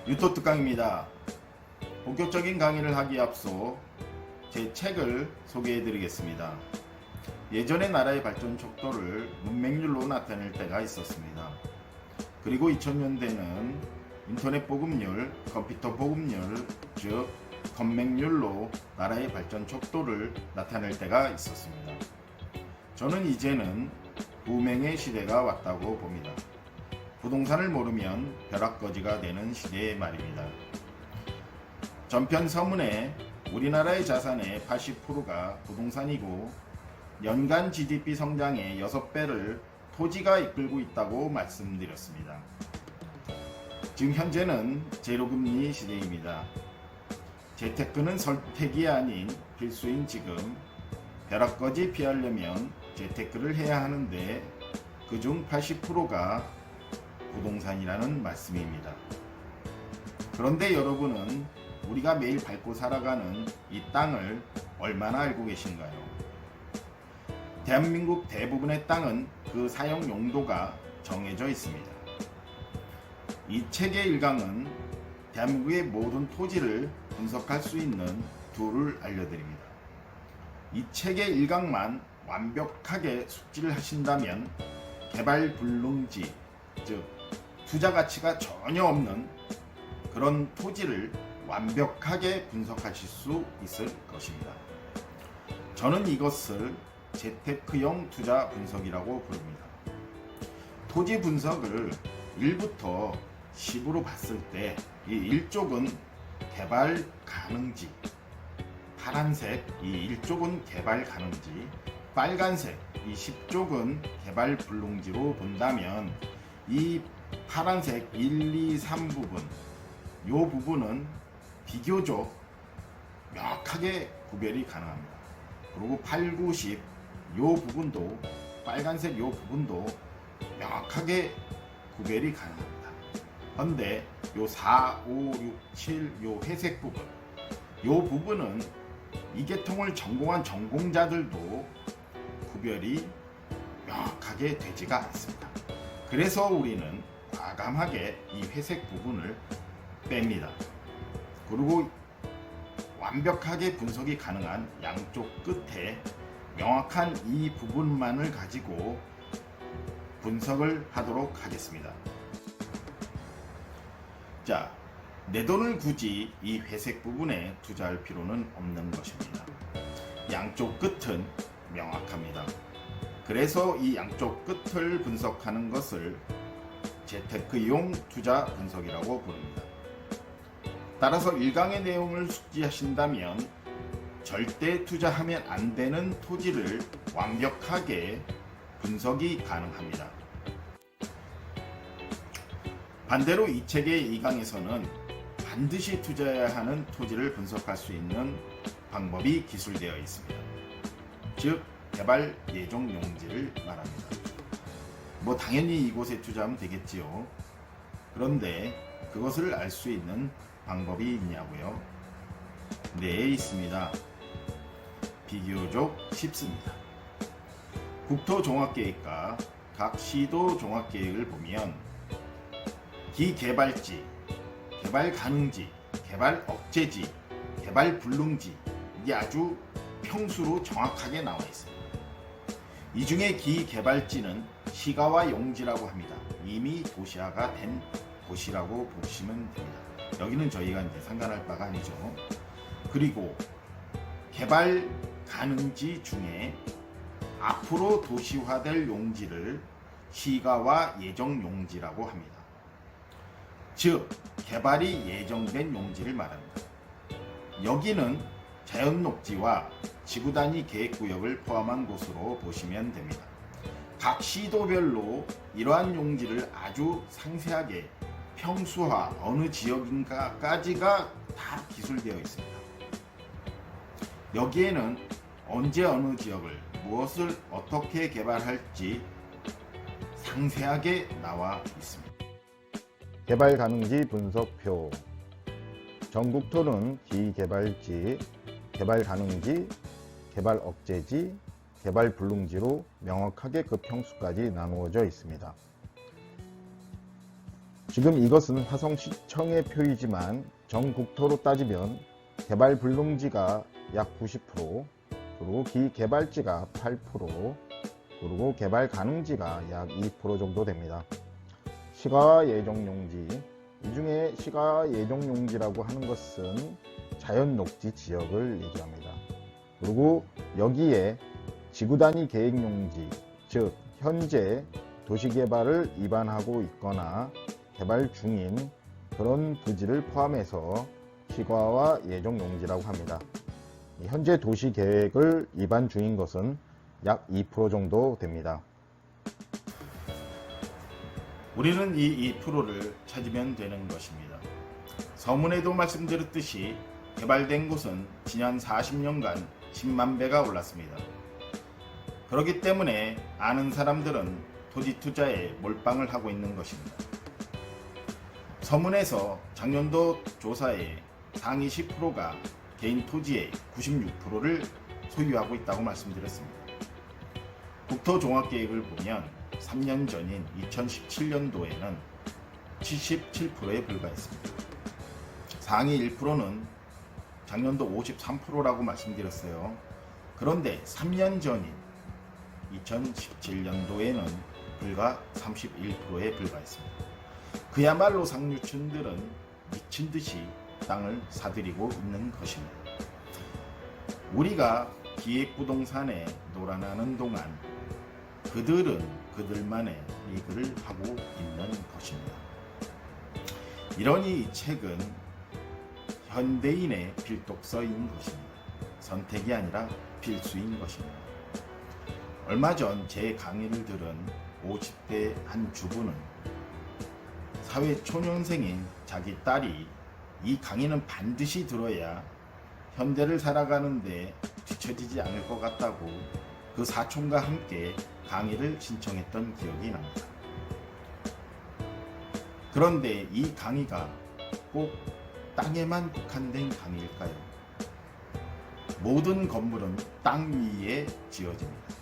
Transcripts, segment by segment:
유토특강입니다. 본격적인 강의를 하기에 앞서 제 책을 소개해 드리겠습니다. 예전의 나라의 발전 척도를 문맹률로 나타낼 때가 있었습니다. 그리고 2000년대는 인터넷 보급률, 컴퓨터 보급률, 즉 건맹률로 나라의 발전 척도를 나타낼 때가 있었습니다. 저는 이제는 부맹의 시대가 왔다고 봅니다. 부동산을 모르면 벼락거지가 되는 시대의 말입니다. 전편 서문에 우리나라의 자산의 80%가 부동산이고 연간 GDP 성장의 6배를 토지가 이끌고 있다고 말씀드렸습니다. 지금 현재는 제로금리 시대입니다. 재테크는 선택이 아닌 필수인 지금 벼락거지 피하려면 재테크를 해야 하는데 그중 80%가 부동산이라는 말씀입니다. 그런데 여러분은 우리가 매일 밟고 살아가는 이 땅을 얼마나 알고 계신가요? 대한민국 대부분의 땅은 그 사용 용도가 정해져 있습니다. 이 책의 1강은 대한민국의 모든 토지를 분석할 수 있는 툴을 알려드립니다. 이 책의 1강만 완벽하게 숙지를 하신다면 개발 불능지, 즉 투자 가치가 전혀 없는 그런 토지를 완벽하게 분석하실 수 있을 것입니다. 저는 이것을 재테크형 투자 분석이라고 부릅니다. 토지 분석을 1부터 10으로 봤을 때 이 1쪽은 개발 가능지, 파란색 이 1쪽은 개발 가능지, 빨간색 이 10쪽은 개발 불능지로 본다면 이 파란색 1, 2, 3 부분, 이 부분은 비교적 명확하게 구별이 가능합니다. 그리고 8, 9, 10, 이 부분도 빨간색 이 부분도 명확하게 구별이 가능합니다. 그런데 이 4, 5, 6, 7, 이 회색 부분, 이 부분은 이 계통을 전공한 전공자들도 구별이 명확하게 되지가 않습니다. 그래서 우리는 과감하게 이 회색 부분을 뺍니다. 그리고 완벽하게 분석이 가능한 양쪽 끝에 명확한 이 부분만을 가지고 분석을 하도록 하겠습니다. 자, 내 돈을 굳이 이 회색 부분에 투자할 필요는 없는 것입니다. 양쪽 끝은 명확합니다. 그래서 이 양쪽 끝을 분석하는 것을 재테크용 투자 분석이라고 부릅니다. 따라서 1강의 내용을 숙지하신다면 절대 투자하면 안 되는 토지를 완벽하게 분석이 가능합니다. 반대로 이 책의 2강에서는 반드시 투자해야 하는 토지를 분석할 수 있는 방법이 기술되어 있습니다. 즉 개발 예정 용지를 말합니다. 당연히 이곳에 투자하면 되겠지요. 그런데 그것을 알 수 있는 방법이 있냐고요? 네, 있습니다. 비교적 쉽습니다. 국토종합계획과 각 시도 종합계획을 보면 기개발지, 개발 가능지, 개발 억제지, 개발 불능지, 이게 아주 평수로 정확하게 나와 있습니다. 이 중에 기개발지는 시가와 용지라고 합니다. 이미 도시화가 된 곳이라고 보시면 됩니다. 여기는 저희가 이제 상관할 바가 아니죠. 그리고 개발 가능지 중에 앞으로 도시화될 용지를 시가와 예정 용지라고 합니다. 즉 개발이 예정된 용지를 말합니다. 여기는 자연 녹지와 지구 단위 계획구역을 포함한 곳으로 보시면 됩니다. 각 시도별로 이러한 용지를 아주 상세하게 평수화 어느 지역인가까지가 다 기술되어 있습니다. 여기에는 언제 어느 지역을 무엇을 어떻게 개발할지 상세하게 나와 있습니다. 개발 가능지 분석표. 전국토는 기개발지, 개발 가능지, 개발 억제지, 개발 불능지로 명확하게 그 평수까지 나누어져 있습니다. 지금 이것은 화성시청의 표이지만 전국토로 따지면 개발 불능지가 약 90%, 그리고 기개발지가 8%, 그리고 개발 가능지가 약 2% 정도 됩니다. 시가 예정용지, 이 중에 시가 예정용지라고 하는 것은 자연 녹지 지역을 얘기합니다. 그리고 여기에 지구단위 계획용지, 즉 현재 도시개발을 입안하고 있거나 개발 중인 그런 부지를 포함해서 시가와 예정용지라고 합니다. 현재 도시계획을 입안 중인 것은 약 2% 정도 됩니다. 우리는 이 2%를 찾으면 되는 것입니다. 서문에도 말씀드렸듯이 개발된 곳은 지난 40년간 10만 배가 올랐습니다. 그렇기 때문에 아는 사람들은 토지 투자에 몰빵을 하고 있는 것입니다. 서문에서 작년도 조사에 상위 10%가 개인 토지의 96%를 소유하고 있다고 말씀드렸습니다. 국토종합계획을 보면 3년 전인 2017년도에는 77%에 불과했습니다. 상위 1%는 작년도 53%라고 말씀드렸어요. 그런데 3년 전인 2017년도에는 불과 31%에 불과했습니다. 그야말로 상류층들은 미친 듯이 땅을 사들이고 있는 것입니다. 우리가 기획부동산에 놀아나는 동안 그들은 그들만의 리그를 하고 있는 것입니다. 이러니 이 책은 현대인의 필독서인 것입니다. 선택이 아니라 필수인 것입니다. 얼마 전 제 강의를 들은 50대 한 주부는 사회초년생인 자기 딸이 이 강의는 반드시 들어야 현대를 살아가는데 뒤처지지 않을 것 같다고 그 사촌과 함께 강의를 신청했던 기억이 납니다. 그런데 이 강의가 꼭 땅에만 국한된 강의일까요? 모든 건물은 땅 위에 지어집니다.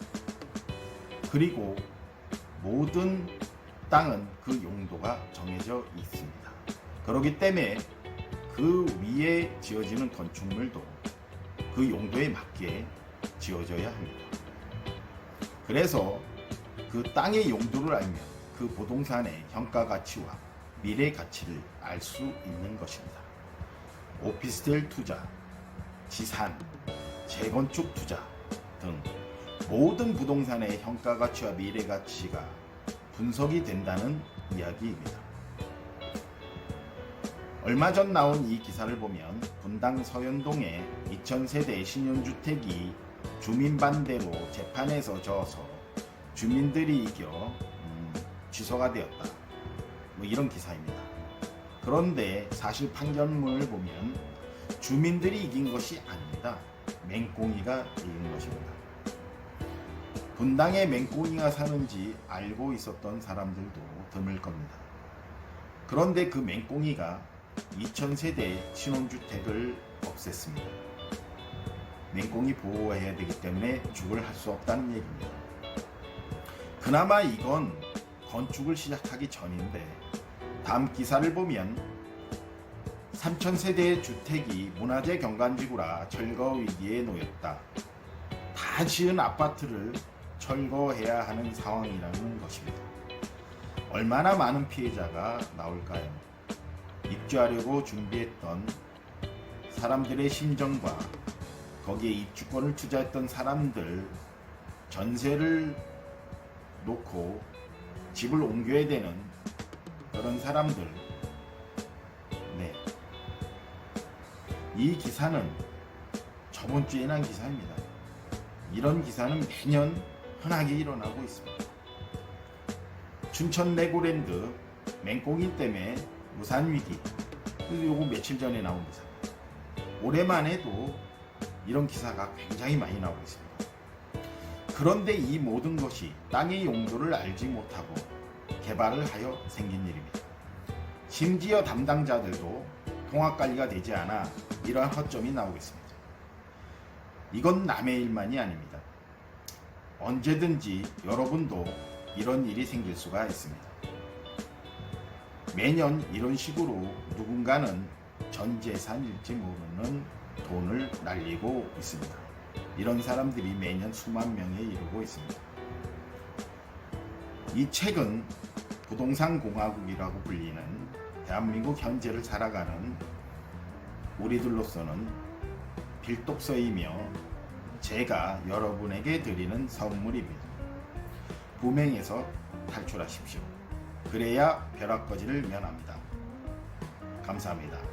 그리고 모든 땅은 그 용도가 정해져 있습니다. 그렇기 때문에 그 위에 지어지는 건축물도 그 용도에 맞게 지어져야 합니다. 그래서 그 땅의 용도를 알면 그 부동산의 현가 가치와 미래 가치를 알 수 있는 것입니다. 오피스텔 투자, 지산, 재건축 투자 등 모든 부동산의 현가 가치와 미래 가치가 분석이 된다는 이야기입니다. 얼마 전 나온 이 기사를 보면 분당 서현동에 2000세대 신혼주택이 주민 반대로 재판에서 져서 주민들이 이겨 취소가 되었다. 이런 기사입니다. 그런데 사실 판결문을 보면 주민들이 이긴 것이 아닙니다. 맹꽁이가 이긴 것입니다. 분당에 맹꽁이가 사는지 알고 있었던 사람들도 드물 겁니다. 그런데 그 맹꽁이가 2000세대 신혼주택을 없앴습니다. 맹꽁이 보호해야 되기 때문에 건축을 할 수 없다는 얘기입니다. 그나마 이건 건축을 시작하기 전인데 다음 기사를 보면 3000세대의 주택이 문화재 경관지구라 철거 위기에 놓였다. 다 지은 아파트를 철거해야 하는 상황이라는 것입니다. 얼마나 많은 피해자가 나올까요? 입주하려고 준비했던 사람들의 심정과 거기에 입주권을 투자했던 사람들, 전세를 놓고 집을 옮겨야 되는 그런 사람들, 이 기사는 저번 주에 난 기사입니다. 이런 기사는 매년 흔하게 일어나고 있습니다. 춘천 레고랜드 맹꽁이 때문에 무산 위기, 요거 며칠 전에 나온 기사입니다. 올해만 해도 이런 기사가 굉장히 많이 나오고 있습니다. 그런데 이 모든 것이 땅의 용도를 알지 못하고 개발을 하여 생긴 일입니다. 심지어 담당자들도 통합관리가 되지 않아 이러한 허점이 나오고 있습니다. 이건 남의 일만이 아닙니다. 언제든지 여러분도 이런 일이 생길 수가 있습니다. 매년 이런 식으로 누군가는 전 재산일지 모르는 돈을 날리고 있습니다. 이런 사람들이 매년 수만 명에 이르고 있습니다. 이 책은 부동산 공화국이라고 불리는 대한민국 현재를 살아가는 우리들로서는 필독서이며 제가 여러분에게 드리는 선물입니다. 불행에서 탈출하십시오. 그래야 벼락거지를 면합니다. 감사합니다.